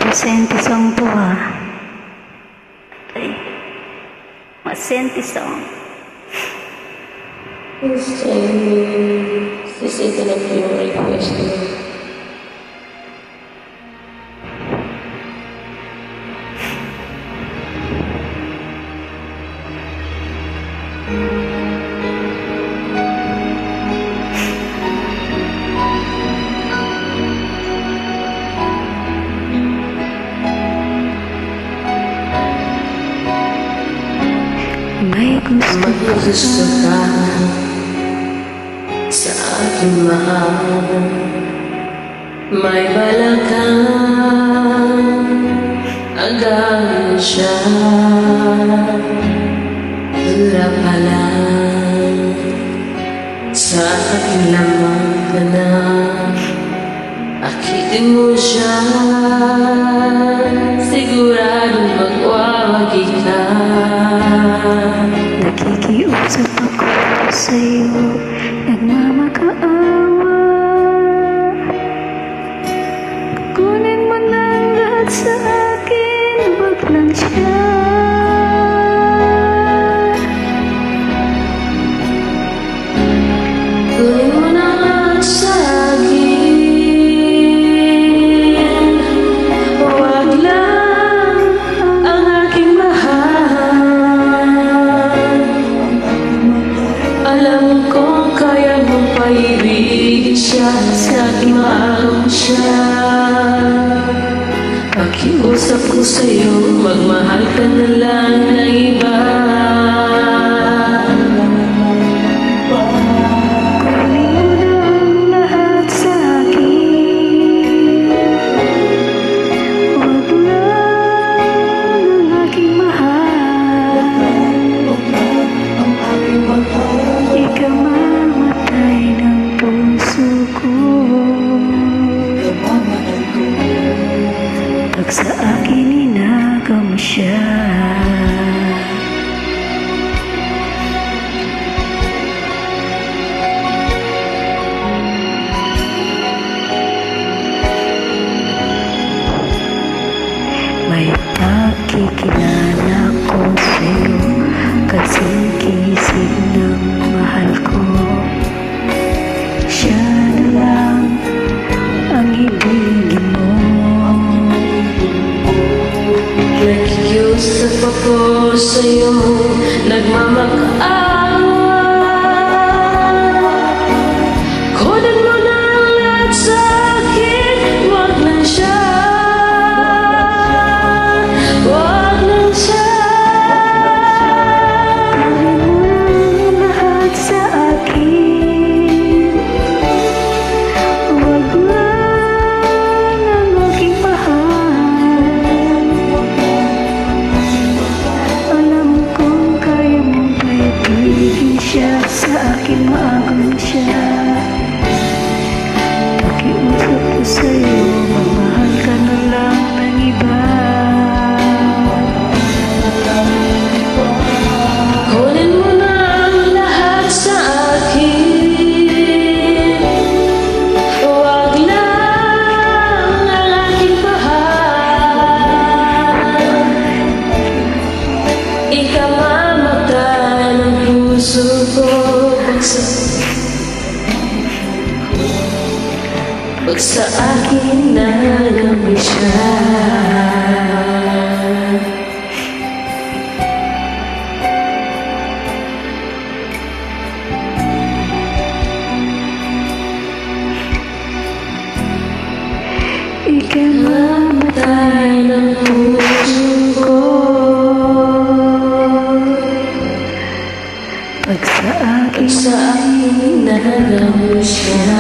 Masenti song to ha. Okay. Masenti song. Please tell me, this isn't a few request. May gusto ka sa aking mahal, may balakang agawin siya. Wala pa lang sa aking lamang ka na, akitin mo siya, siguradong magwawagi ka. Nakikiusap ako sa'yo, nagmamakaawa. Kunin mo na lahat sa akin, wag lang siya. Kunin mo na lahat sa akin, wag lang ang aking mahal. Alam kong kaya mong paibigin siya, sa aking maagam siya. Pakiusap ko sa'yo, magmahal ka na lang ng iba. Kunin mo na ang lahat sa akin, wag lang ang aking mahal. Ikaw mamatay ng puso ko, pag sa akin inagaw mo siya. May pagkikilala ko sa'yo, kasing kisig ng mahal ko. Siya na lang ang ibigin mo. Nakikiusap ako sa'yo, nagmamakaawa. Kunin mo na ang lahat sa akin, wag lang siya. Wag lang siya. Kunin mo ang lahat sa akin, wag lang ang aking mahal. Alam kong kaya mong paibigin siya, sa akin maagam siya. Pakiusap ko sa'yo, magmahal ka na lang ng iba. Kunin mo na ang lahat sa akin, wag lang ang aking mahal. Ikaw mamatay ng puso ko, pag sa akin nagami siya. Ikaw mamatay ng puso ko, pag sa akin Sa akin nagami siya.